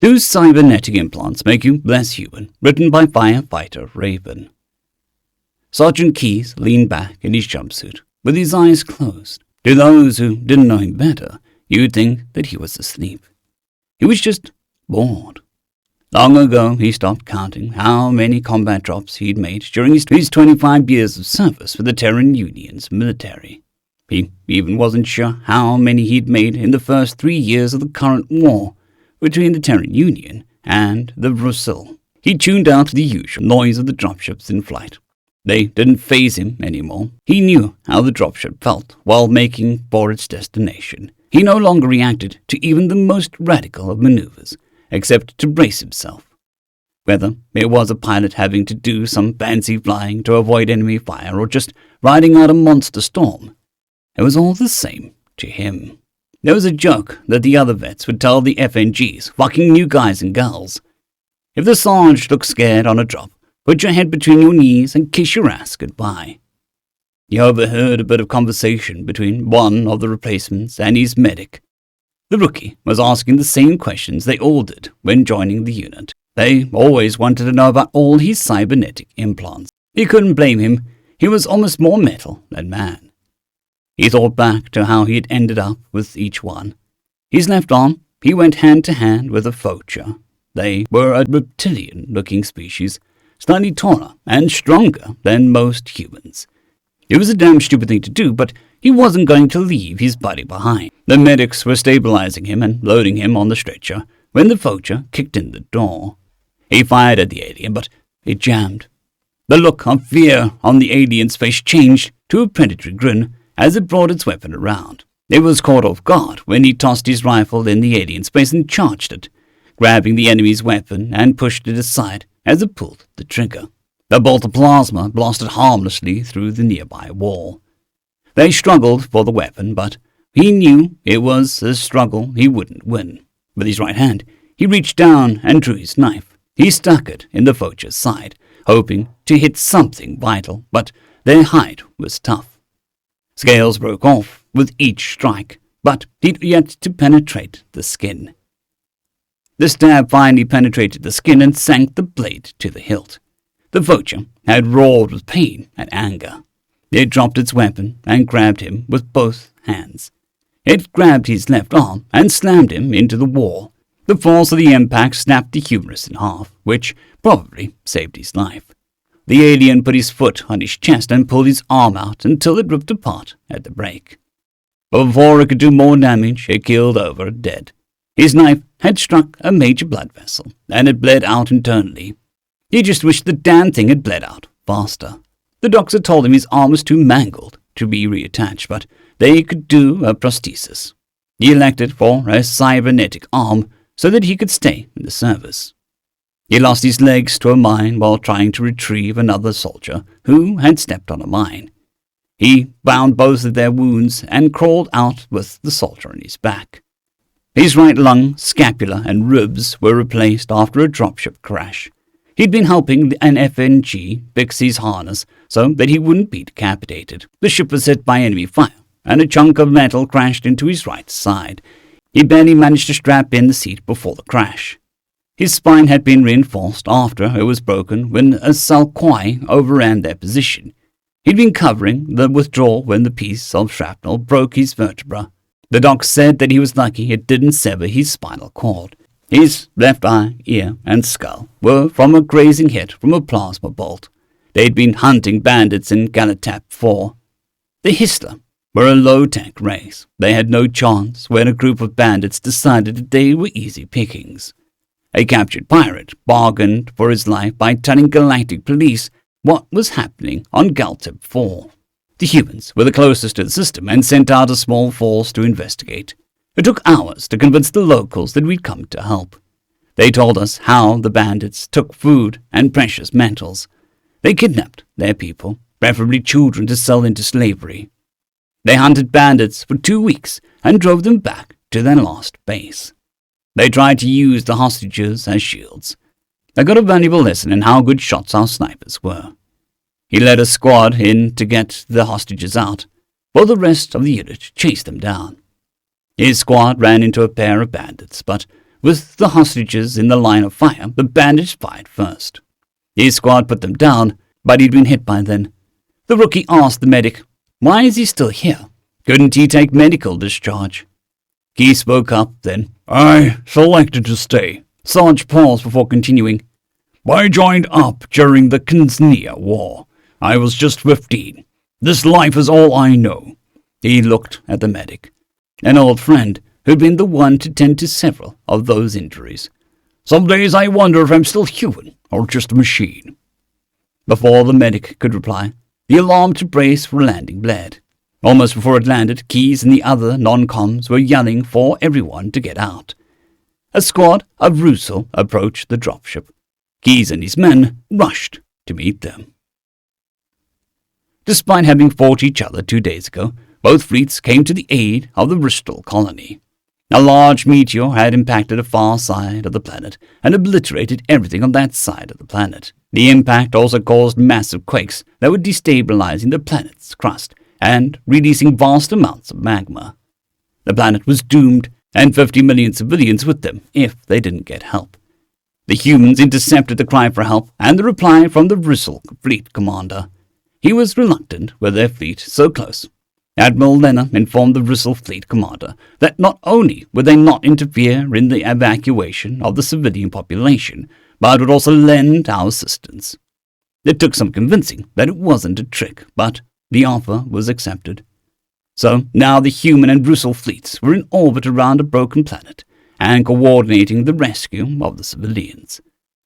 Do cybernetic implants make you less human? Written by firefighter Raven. Sergeant Keyes leaned back in his jumpsuit, with his eyes closed. To those who didn't know him better, you'd think that he was asleep. He was just bored. Long ago, he stopped counting how many combat drops he'd made during his 25 years of service with the Terran Union's military. He even wasn't sure how many he'd made in the first 3 years of the current war between the Terran Union and the Russell. He tuned out the usual noise of the dropships in flight. They didn't faze him anymore. He knew how the dropship felt while making for its destination. He no longer reacted to even the most radical of maneuvers, except to brace himself. Whether it was a pilot having to do some fancy flying to avoid enemy fire or just riding out a monster storm, it was all the same to him. There was a joke that the other vets would tell the FNGs, fucking new guys and girls. If the Sarge looked scared on a drop, put your head between your knees and kiss your ass goodbye. He overheard a bit of conversation between one of the replacements and his medic. The rookie was asking the same questions they all did when joining the unit. They always wanted to know about all his cybernetic implants. He couldn't blame him. He was almost more metal than man. He thought back to how he had ended up with each one. His left arm, he went hand to hand with a vulture. They were a reptilian-looking species, slightly taller and stronger than most humans. It was a damn stupid thing to do, but he wasn't going to leave his buddy behind. The medics were stabilizing him and loading him on the stretcher when the vulture kicked in the door. He fired at the alien, but it jammed. The look of fear on the alien's face changed to a predatory grin as it brought its weapon around. It was caught off guard when he tossed his rifle in the alien's face and charged it, grabbing the enemy's weapon and pushed it aside as it pulled the trigger. The bolt of plasma blasted harmlessly through the nearby wall. They struggled for the weapon, but he knew it was a struggle he wouldn't win. With his right hand, he reached down and drew his knife. He stuck it in the vulture's side, hoping to hit something vital, but their hide was tough. Scales broke off with each strike, but he'd yet to penetrate the skin. The stab finally penetrated the skin and sank the blade to the hilt. The vulture had roared with pain and anger. It dropped its weapon and grabbed him with both hands. It grabbed his left arm and slammed him into the wall. The force of the impact snapped the humerus in half, which probably saved his life. The alien put his foot on his chest and pulled his arm out until it ripped apart at the break. But before it could do more damage, it keeled over dead. His knife had struck a major blood vessel, and it bled out internally. He just wished the damn thing had bled out faster. The doctor told him his arm was too mangled to be reattached, but they could do a prosthesis. He elected for a cybernetic arm so that he could stay in the service. He lost his legs to a mine while trying to retrieve another soldier who had stepped on a mine. He bound both of their wounds and crawled out with the soldier on his back. His right lung, scapula, and ribs were replaced after a dropship crash. He'd been helping an FNG fix his harness so that he wouldn't be decapitated. The ship was hit by enemy fire, and a chunk of metal crashed into his right side. He barely managed to strap in the seat before the crash. His spine had been reinforced after it was broken when a sci-fi overran their position. He'd been covering the withdrawal when the piece of shrapnel broke his vertebra. The doc said that he was lucky it didn't sever his spinal cord. His left eye, ear, and skull were from a grazing hit from a plasma bolt. They'd been hunting bandits in Galatap 4. The Histler were a low-tech race. They had no chance when a group of bandits decided that they were easy pickings. A captured pirate bargained for his life by telling Galactic Police what was happening on Galatap 4. The humans were the closest to the system and sent out a small force to investigate. It took hours to convince the locals that we'd come to help. They told us how the bandits took food and precious metals. They kidnapped their people, preferably children, to sell into slavery. They hunted bandits for 2 weeks and drove them back to their last base. They tried to use the hostages as shields. I got a valuable lesson in how good shots our snipers were. He led a squad in to get the hostages out, while the rest of the unit chased them down. His squad ran into a pair of bandits, but With the hostages in the line of fire, the bandits fired first. His squad put them down, but he'd been hit by then. The rookie asked the medic, why is he still here? Couldn't he take medical discharge? Key spoke up then. I selected to stay. Sarge paused before continuing. I joined up during the Kinsnia War. I was just 15. This life is all I know. He looked at the medic, an old friend who'd been the one to tend to several of those injuries. Some days I wonder if I'm still human or just a machine. Before the medic could reply, the alarm to brace for landing blared. Almost before it landed, Keys and the other non-coms were yelling for everyone to get out. A squad of Russell approached the dropship. Keys and his men rushed to meet them. Despite having fought each other 2 days ago, both fleets came to the aid of the Bristol colony. A large meteor had impacted a far side of the planet and obliterated everything on that side of the planet. The impact also caused massive quakes that were destabilizing the planet's crust and releasing vast amounts of magma. The planet was doomed, and 50 million civilians with them if they didn't get help. The humans intercepted the cry for help and the reply from the Bristol fleet commander. He was reluctant with their fleet so close. Admiral Lenner informed the Bristol fleet commander that not only would they not interfere in the evacuation of the civilian population, but would also lend our assistance. It took some convincing that it wasn't a trick, but the offer was accepted. So now the human and Bristol fleets were in orbit around a broken planet and coordinating the rescue of the civilians.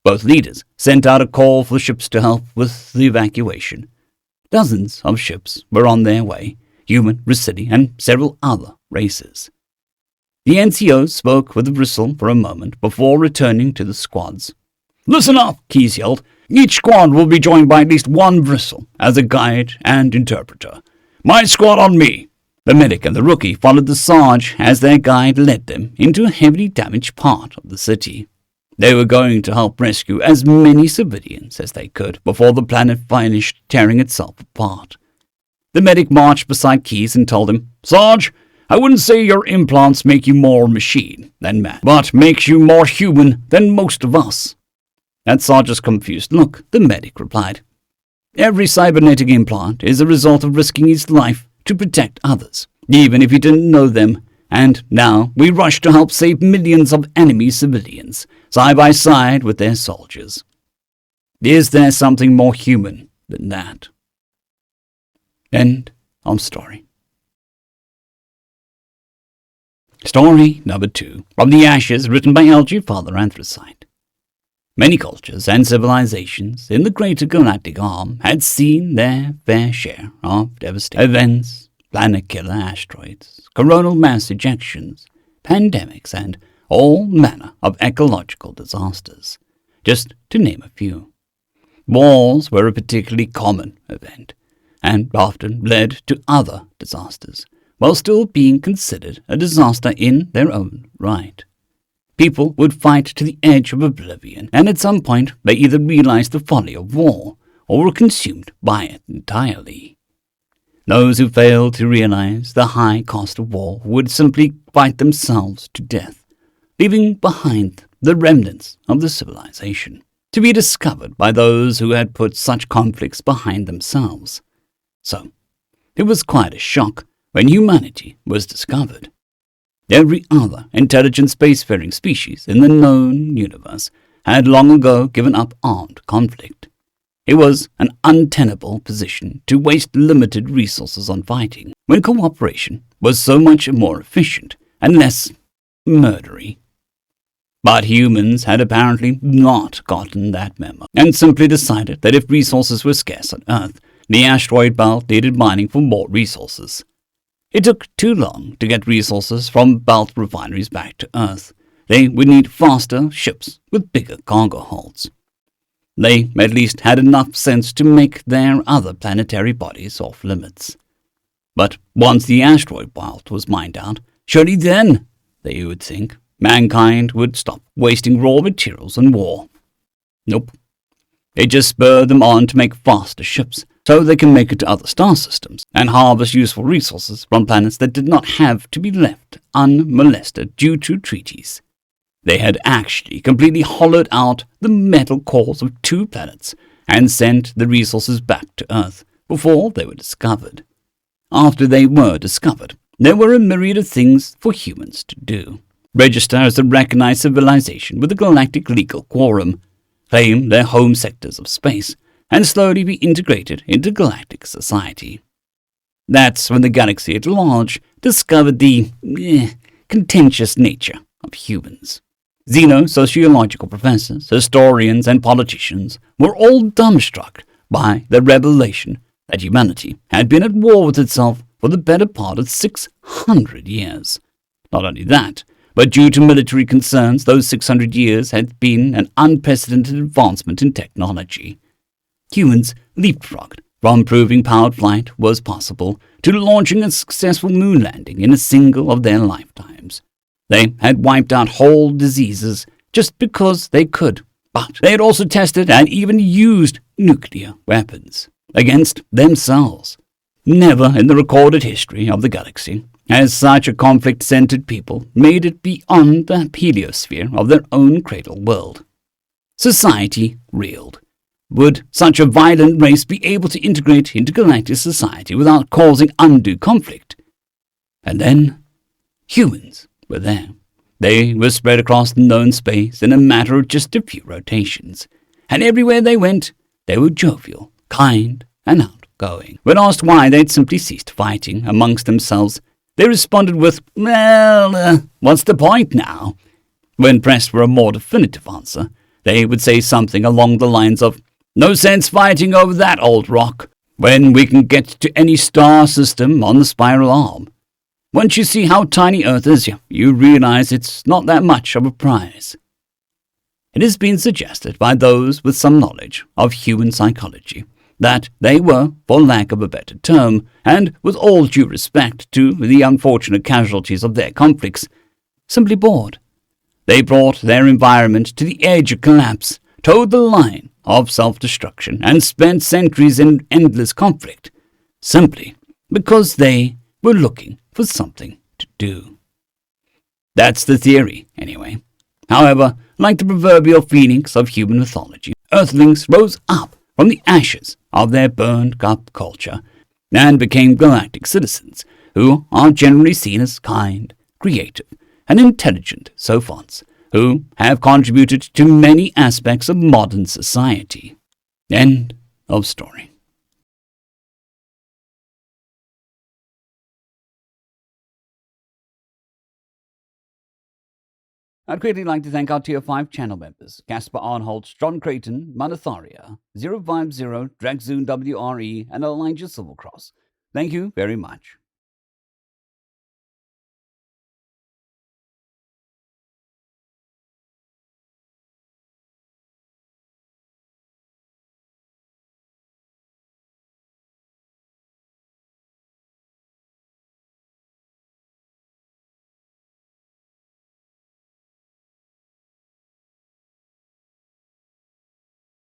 Both leaders sent out a call for ships to help with the evacuation. Dozens of ships were on their way, human, Ricidi, and several other races. The NCO spoke with the Bristol for a moment before returning to the squads. Listen up, Keys yelled. Each squad will be joined by at least one Bristol as a guide and interpreter. My squad on me. The medic and the rookie followed the Sarge as their guide led them into a heavily damaged part of the city. They were going to help rescue as many civilians as they could before the planet finished tearing itself apart. The medic marched beside Keys and told him, Sarge, I wouldn't say your implants make you more machine than man, but makes you more human than most of us. At Sarge's confused look, the medic replied, Every cybernetic implant is a result of risking his life to protect others, even if he didn't know them, and now we rush to help save millions of enemy civilians, side by side with their soldiers. Is there something more human than that? End of story. Story number 2, From the Ashes, written by LgFatherAnthrocite. Many cultures and civilizations in the greater galactic arm had seen their fair share of devastating events, planet-killer asteroids, coronal mass ejections, pandemics, and all manner of ecological disasters, just to name a few. Wars were a particularly common event, and often led to other disasters, while still being considered a disaster in their own right. People would fight to the edge of oblivion, and at some point they either realized the folly of war or were consumed by it entirely. Those who failed to realize the high cost of war would simply fight themselves to death, leaving behind the remnants of the civilization, to be discovered by those who had put such conflicts behind themselves. So, it was quite a shock when humanity was discovered. Every other intelligent spacefaring species in the known universe had long ago given up armed conflict. It was an untenable position to waste limited resources on fighting, when cooperation was so much more efficient and less murdery. But humans had apparently not gotten that memo, and simply decided that if resources were scarce on Earth, the asteroid belt needed mining for more resources. It took too long to get resources from belt refineries back to Earth. They would need faster ships with bigger cargo holds. They at least had enough sense to make their other planetary bodies off limits. But once the asteroid belt was mined out, surely then, they would think, mankind would stop wasting raw materials on war. Nope. It just spurred them on to make faster ships, so they can make it to other star systems and harvest useful resources from planets that did not have to be left unmolested due to treaties. They had actually completely hollowed out the metal cores of 2 planets and sent the resources back to Earth before they were discovered. After they were discovered, there were a myriad of things for humans to do. Register as a recognized civilization with a galactic legal quorum, claim their home sectors of space, and slowly be integrated into galactic society. That's when the galaxy at large discovered the contentious nature of humans. Xeno-sociological professors, historians, and politicians were all dumbstruck by the revelation that humanity had been at war with itself for the better part of 600 years. Not only that, but due to military concerns, those 600 years had been an unprecedented advancement in technology. Humans leapfrogged from proving powered flight was possible to launching a successful moon landing in a single of their lifetimes. They had wiped out whole diseases just because they could, but they had also tested and even used nuclear weapons against themselves. Never in the recorded history of the galaxy has such a conflict-centered people made it beyond the heliosphere of their own cradle world. Society reeled. Would such a violent race be able to integrate into galactic society without causing undue conflict? And then, humans were there. They were spread across the known space in a matter of just a few rotations, and everywhere they went, they were jovial, kind, and outgoing. When asked why they'd simply ceased fighting amongst themselves, they responded with, what's the point now? When pressed for a more definitive answer, they would say something along the lines of, no sense fighting over that old rock, when we can get to any star system on the spiral arm. Once you see how tiny Earth is, you realize it's not that much of a prize. It has been suggested by those with some knowledge of human psychology that they were, for lack of a better term, and with all due respect to the unfortunate casualties of their conflicts, simply bored. They brought their environment to the edge of collapse, towed the line of self-destruction, and spent centuries in endless conflict, simply because they were looking for something to do. That's the theory, anyway. However, like the proverbial phoenix of human mythology, Earthlings rose up from the ashes of their burned-up culture and became galactic citizens who are generally seen as kind, creative, and intelligent savants who have contributed to many aspects of modern society. End of story. I'd greatly like to thank our Tier 5 channel members, Casper Arnholt, John Creighton, Manatharia, 050, Dragzoon WRE, and Elijah Silvercross. Thank you very much.